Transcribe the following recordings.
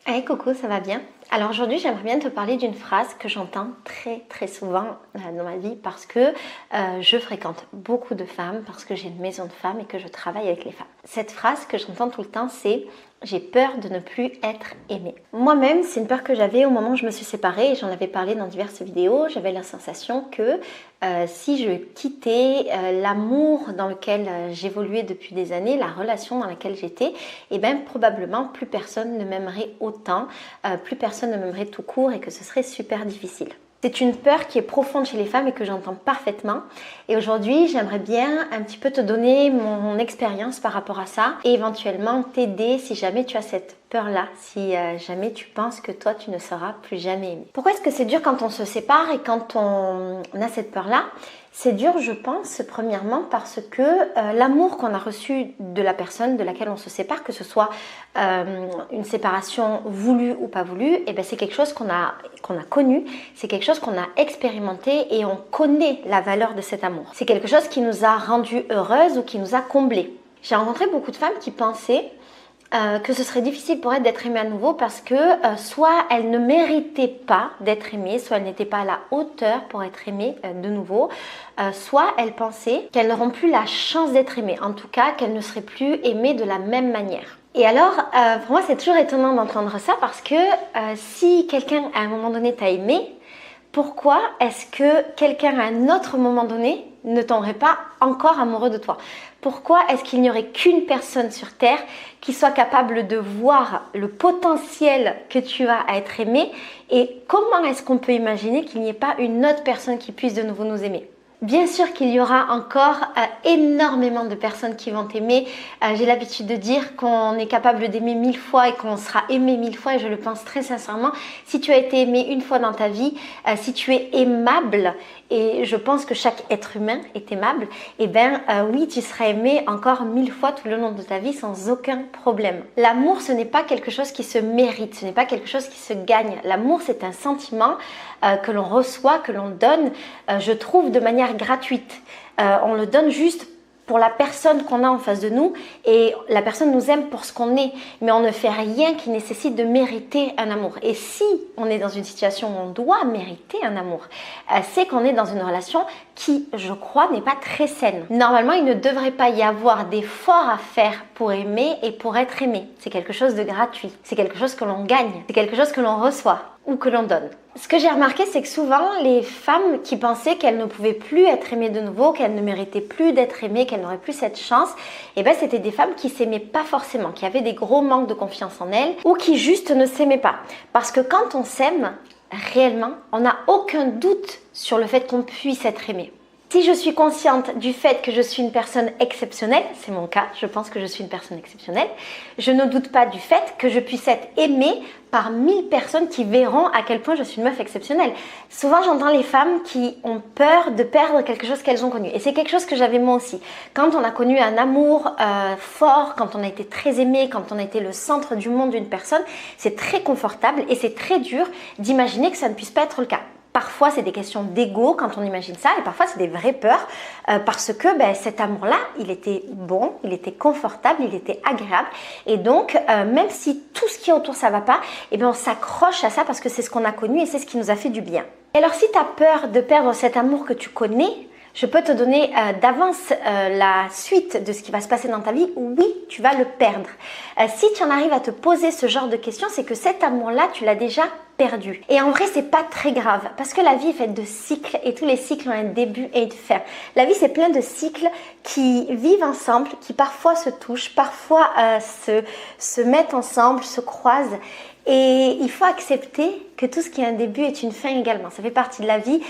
Hey coucou, ça va bien? Alors aujourd'hui, j'aimerais bien te parler d'une phrase que j'entends très souvent dans ma vie parce que je fréquente beaucoup de femmes, parce que j'ai une maison de femmes et que je travaille avec les femmes. Cette phrase que j'entends tout le temps, c'est « j'ai peur de ne plus être aimée ». Moi-même, c'est une peur que j'avais au moment où je me suis séparée et j'en avais parlé dans diverses vidéos. J'avais la sensation que si je quittais l'amour dans lequel j'évoluais depuis des années, la relation dans laquelle j'étais, et bien probablement plus personne ne m'aimerait autant, plus personne ne m'aimerait tout court et que ce serait super difficile. C'est une peur qui est profonde chez les femmes et que j'entends parfaitement. Et aujourd'hui, j'aimerais bien un petit peu te donner mon expérience par rapport à ça et éventuellement t'aider si jamais tu as cette peur-là, si jamais tu penses que toi, tu ne seras plus jamais aimé. Pourquoi est-ce que c'est dur quand on se sépare et quand on a cette peur-là? C'est dur, je pense, premièrement parce que l'amour qu'on a reçu de la personne de laquelle on se sépare, que ce soit une séparation voulue ou pas voulue, et ben c'est quelque chose qu'on a connu, c'est quelque chose qu'on a expérimenté et on connaît la valeur de cet amour. C'est quelque chose qui nous a rendues heureuses ou qui nous a comblées. J'ai rencontré beaucoup de femmes qui pensaient que ce serait difficile pour elle d'être aimée à nouveau parce que soit elle ne méritait pas d'être aimée, soit elle n'était pas à la hauteur pour être aimée de nouveau, soit elle pensait qu'elles n'auront plus la chance d'être aimées, en tout cas qu'elles ne seraient plus aimées de la même manière. Et alors, pour moi c'est toujours étonnant d'entendre ça parce que si quelqu'un à un moment donné t'a aimé, pourquoi est-ce que quelqu'un à un autre moment donné ne tomberait pas encore amoureux de toi? Pourquoi est-ce qu'il n'y aurait qu'une personne sur Terre qui soit capable de voir le potentiel que tu as à être aimé? Et comment est-ce qu'on peut imaginer qu'il n'y ait pas une autre personne qui puisse de nouveau nous aimer? Bien sûr qu'il y aura encore énormément de personnes qui vont t'aimer. J'ai l'habitude de dire qu'on est capable d'aimer 1000 fois et qu'on sera aimé 1000 fois et je le pense très sincèrement. Si tu as été aimé une fois dans ta vie, si tu es aimable, et je pense que chaque être humain est aimable, et bien oui, tu seras aimé encore 1000 fois tout le long de ta vie sans aucun problème. L'amour, ce n'est pas quelque chose qui se mérite, ce n'est pas quelque chose qui se gagne. L'amour, c'est un sentiment que l'on reçoit, que l'on donne, je trouve, de manière gratuite. On le donne juste pour la personne qu'on a en face de nous et la personne nous aime pour ce qu'on est, mais on ne fait rien qui nécessite de mériter un amour. Et si on est dans une situation où on doit mériter un amour, c'est qu'on est dans une relation qui, je crois, n'est pas très saine. Normalement, il ne devrait pas y avoir d'efforts à faire pour aimer et pour être aimé. C'est quelque chose de gratuit, c'est quelque chose que l'on gagne, c'est quelque chose que l'on reçoit ou que l'on donne. Ce que j'ai remarqué, c'est que souvent, les femmes qui pensaient qu'elles ne pouvaient plus être aimées de nouveau, qu'elles ne méritaient plus d'être aimées, qu'elles n'auraient plus cette chance, eh ben, c'était des femmes qui s'aimaient pas forcément, qui avaient des gros manques de confiance en elles ou qui juste ne s'aimaient pas. Parce que quand on s'aime, réellement, on n'a aucun doute sur le fait qu'on puisse être aimé. Si je suis consciente du fait que je suis une personne exceptionnelle, c'est mon cas, je pense que je suis une personne exceptionnelle, je ne doute pas du fait que je puisse être aimée par 1000 personnes qui verront à quel point je suis une meuf exceptionnelle. Souvent, j'entends les femmes qui ont peur de perdre quelque chose qu'elles ont connu. Et c'est quelque chose que j'avais moi aussi. Quand on a connu un amour fort, quand on a été très aimé, quand on a été le centre du monde d'une personne, c'est très confortable et c'est très dur d'imaginer que ça ne puisse pas être le cas. Parfois, c'est des questions d'ego quand on imagine ça et parfois, c'est des vraies peurs parce que cet amour-là, il était bon, il était confortable, il était agréable. Et donc, même si tout ce qui est autour, ça va pas, eh bien, on s'accroche à ça parce que c'est ce qu'on a connu et c'est ce qui nous a fait du bien. Et alors, si tu as peur de perdre cet amour que tu connais, je peux te donner d'avance la suite de ce qui va se passer dans ta vie. Oui, tu vas le perdre. Si tu en arrives à te poser ce genre de questions, c'est que cet amour-là, tu l'as déjà perdu. Et en vrai, c'est pas très grave parce que la vie est faite de cycles et tous les cycles ont un début et une fin. La vie, c'est plein de cycles qui vivent ensemble, qui parfois se touchent, parfois se mettent ensemble, se croisent. Et il faut accepter que tout ce qui a un début est une fin également. Ça fait partie de la vie.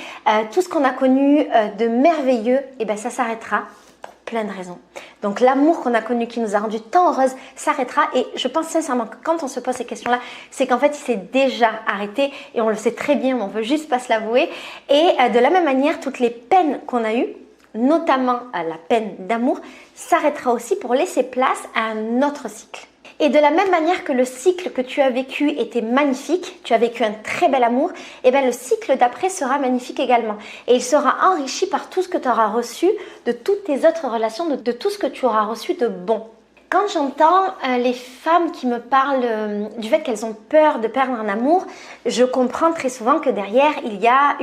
Tout ce qu'on a connu de merveilleux, eh ben, ça s'arrêtera pour plein de raisons. Donc l'amour qu'on a connu qui nous a rendu tant heureuses s'arrêtera. Et je pense sincèrement que quand on se pose ces questions-là, c'est qu'en fait, il s'est déjà arrêté. Et on le sait très bien, mais on veut juste pas se l'avouer. Et de la même manière, toutes les peines qu'on a eues, notamment la peine d'amour, s'arrêtera aussi pour laisser place à un autre cycle. Et de la même manière que le cycle que tu as vécu était magnifique, tu as vécu un très bel amour, et bien le cycle d'après sera magnifique également. Et il sera enrichi par tout ce que tu auras reçu de toutes tes autres relations, de tout ce que tu auras reçu de bon. Quand j'entends les femmes qui me parlent du fait qu'elles ont peur de perdre un amour, je comprends très souvent que derrière, il y a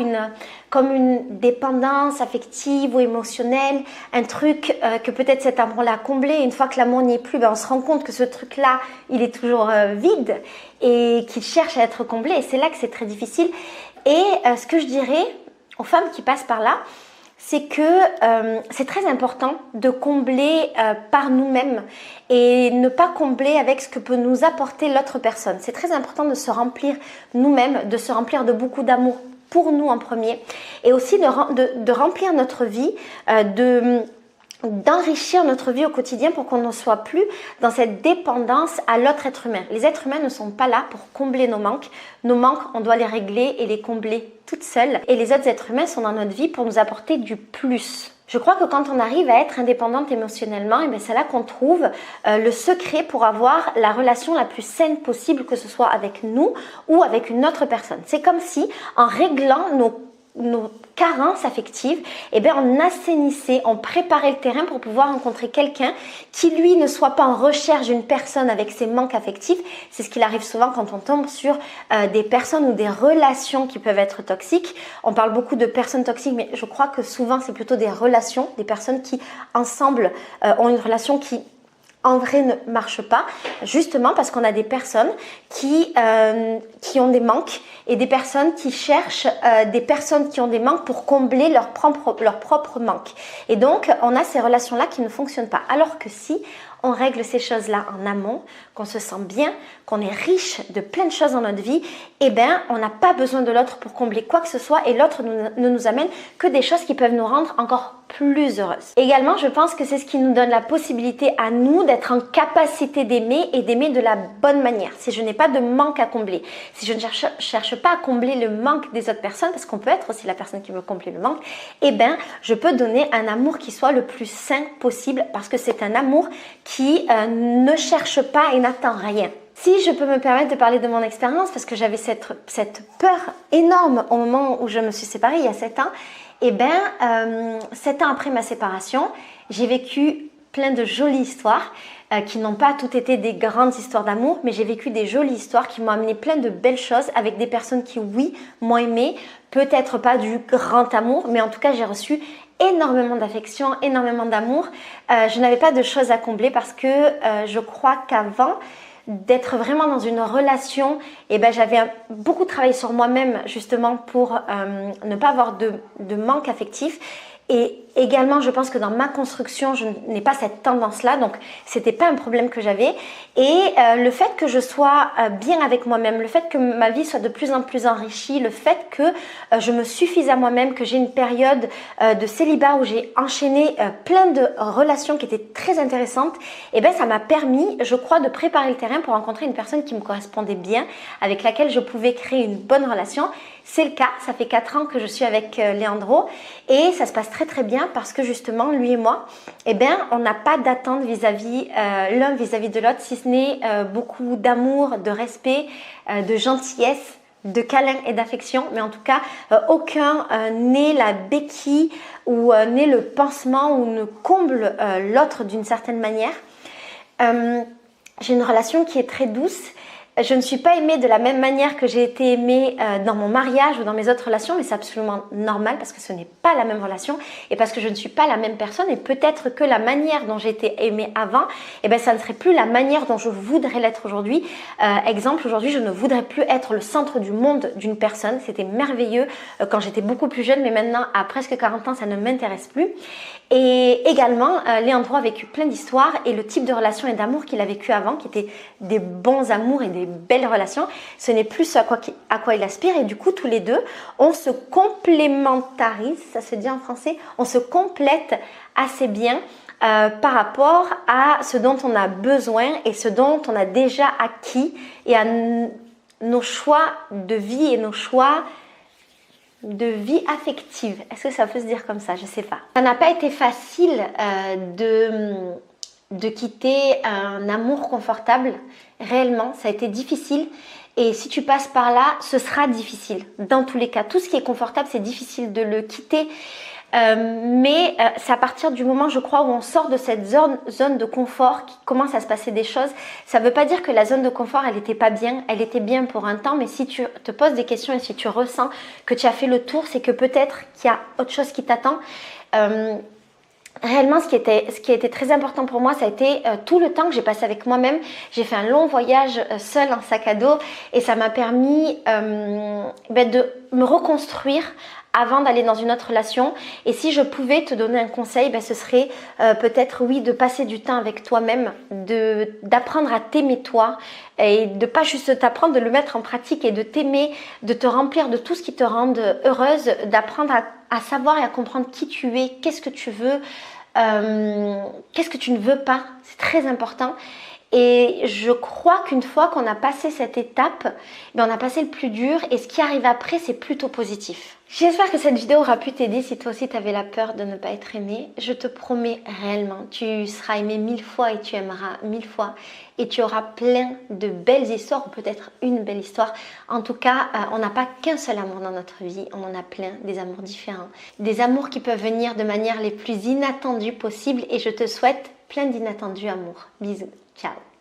comme une dépendance affective ou émotionnelle, un truc que peut-être cet amour-là a comblé. Une fois que l'amour n'y est plus, on se rend compte que ce truc-là, il est toujours vide et qu'il cherche à être comblé. Et c'est là que c'est très difficile. Et ce que je dirais aux femmes qui passent par là, c'est que c'est très important de combler par nous-mêmes et ne pas combler avec ce que peut nous apporter l'autre personne. C'est très important de se remplir nous-mêmes, de se remplir de beaucoup d'amour pour nous en premier et aussi de remplir notre vie, d'enrichir notre vie au quotidien pour qu'on ne soit plus dans cette dépendance à l'autre être humain. Les êtres humains ne sont pas là pour combler nos manques. Nos manques, on doit les régler et les combler toutes seules. Et les autres êtres humains sont dans notre vie pour nous apporter du plus. Je crois que quand on arrive à être indépendante émotionnellement, c'est là qu'on trouve le secret pour avoir la relation la plus saine possible, que ce soit avec nous ou avec une autre personne. C'est comme si en réglant nos carences affectives, on assainissait, on préparait le terrain pour pouvoir rencontrer quelqu'un qui lui ne soit pas en recherche d'une personne avec ses manques affectifs. C'est ce qu'il arrive souvent quand on tombe sur des personnes ou des relations qui peuvent être toxiques. On parle beaucoup de personnes toxiques, mais je crois que souvent c'est plutôt des relations, des personnes qui ensemble ont une relation qui en vrai ne marche pas, justement parce qu'on a des personnes qui ont des manques et des personnes qui cherchent des personnes qui ont des manques pour combler leurs propres manques. Et donc, on a ces relations-là qui ne fonctionnent pas. Alors que si on règle ces choses-là en amont, qu'on se sent bien, qu'on est riche de plein de choses dans notre vie, on n'a pas besoin de l'autre pour combler quoi que ce soit et l'autre ne nous amène que des choses qui peuvent nous rendre encore plus heureuses. Également, je pense que c'est ce qui nous donne la possibilité à nous d'être en capacité d'aimer et d'aimer de la bonne manière. Si je n'ai pas de manque à combler, si je ne cherche pas à combler le manque des autres personnes, parce qu'on peut être aussi la personne qui veut combler le manque, je peux donner un amour qui soit le plus sain possible parce que c'est un amour qui ne cherche pas et n'attend rien. Si je peux me permettre de parler de mon expérience, parce que j'avais cette peur énorme au moment où je me suis séparée, il y a 7 ans, 7 ans après ma séparation, j'ai vécu plein de jolies histoires qui n'ont pas toutes été des grandes histoires d'amour, mais j'ai vécu des jolies histoires qui m'ont amené plein de belles choses avec des personnes qui, oui, m'ont aimée, peut-être pas du grand amour, mais en tout cas, j'ai reçu énormément d'affection, énormément d'amour. Je n'avais pas de choses à combler parce que je crois qu'avant d'être vraiment dans une relation, j'avais beaucoup travaillé sur moi-même justement pour ne pas avoir de manque affectif. Et également, je pense que dans ma construction, je n'ai pas cette tendance-là, donc c'était pas un problème que j'avais. Et le fait que je sois bien avec moi-même, le fait que ma vie soit de plus en plus enrichie, le fait que je me suffise à moi-même, que j'ai une période de célibat où j'ai enchaîné plein de relations qui étaient très intéressantes, ça m'a permis, je crois, de préparer le terrain pour rencontrer une personne qui me correspondait bien, avec laquelle je pouvais créer une bonne relation. C'est le cas, ça fait 4 ans que je suis avec Leandro et ça se passe très très bien parce que justement, lui et moi, on n'a pas d'attente vis-à-vis l'un vis-à-vis de l'autre, si ce n'est beaucoup d'amour, de respect, de gentillesse, de câlin et d'affection, mais en tout cas, aucun n'est la béquille ou n'est le pansement ou ne comble l'autre d'une certaine manière. J'ai une relation qui est très douce. Je ne suis pas aimée de la même manière que j'ai été aimée dans mon mariage ou dans mes autres relations, mais c'est absolument normal parce que ce n'est pas la même relation et parce que je ne suis pas la même personne et peut-être que la manière dont j'ai été aimée avant, ça ne serait plus la manière dont je voudrais l'être aujourd'hui. Exemple, aujourd'hui, je ne voudrais plus être le centre du monde d'une personne. C'était merveilleux quand j'étais beaucoup plus jeune, mais maintenant, à presque 40 ans, ça ne m'intéresse plus. Et également, Leandro a vécu plein d'histoires et le type de relation et d'amour qu'il a vécu avant, qui étaient des bons amours et des belles relations, ce n'est plus ce à quoi il aspire et du coup tous les deux on se complémentarise, ça se dit en français, on se complète assez bien par rapport à ce dont on a besoin et ce dont on a déjà acquis et à nos choix de vie et nos choix de vie affective. Est-ce que ça peut se dire comme ça? Je sais pas. Ça n'a pas été facile de quitter un amour confortable. Réellement, ça a été difficile et si tu passes par là, ce sera difficile. Dans tous les cas, tout ce qui est confortable, c'est difficile de le quitter. Mais c'est à partir du moment, je crois, où on sort de cette zone de confort qui commence à se passer des choses. Ça ne veut pas dire que la zone de confort, elle n'était pas bien. Elle était bien pour un temps, mais si tu te poses des questions et si tu ressens que tu as fait le tour, c'est que peut-être qu'il y a autre chose qui t'attend. Réellement, ce qui a été très important pour moi, ça a été tout le temps que j'ai passé avec moi-même. J'ai fait un long voyage seul en sac à dos et ça m'a permis de me reconstruire avant d'aller dans une autre relation. Et si je pouvais te donner un conseil, ce serait peut-être oui de passer du temps avec toi-même, d'apprendre à t'aimer toi et de pas juste t'apprendre, de le mettre en pratique et de t'aimer, de te remplir de tout ce qui te rend heureuse, d'apprendre à savoir et à comprendre qui tu es, qu'est-ce que tu veux, qu'est-ce que tu ne veux pas. C'est très important. Et je crois qu'une fois qu'on a passé cette étape, on a passé le plus dur et ce qui arrive après, c'est plutôt positif. J'espère que cette vidéo aura pu t'aider si toi aussi tu avais la peur de ne pas être aimé. Je te promets réellement, tu seras aimé 1000 fois et tu aimeras 1000 fois. Et tu auras plein de belles histoires ou peut-être une belle histoire. En tout cas, on n'a pas qu'un seul amour dans notre vie, on en a plein, des amours différents. Des amours qui peuvent venir de manière les plus inattendues possibles et je te souhaite plein d'inattendus amours. Bisous, ciao.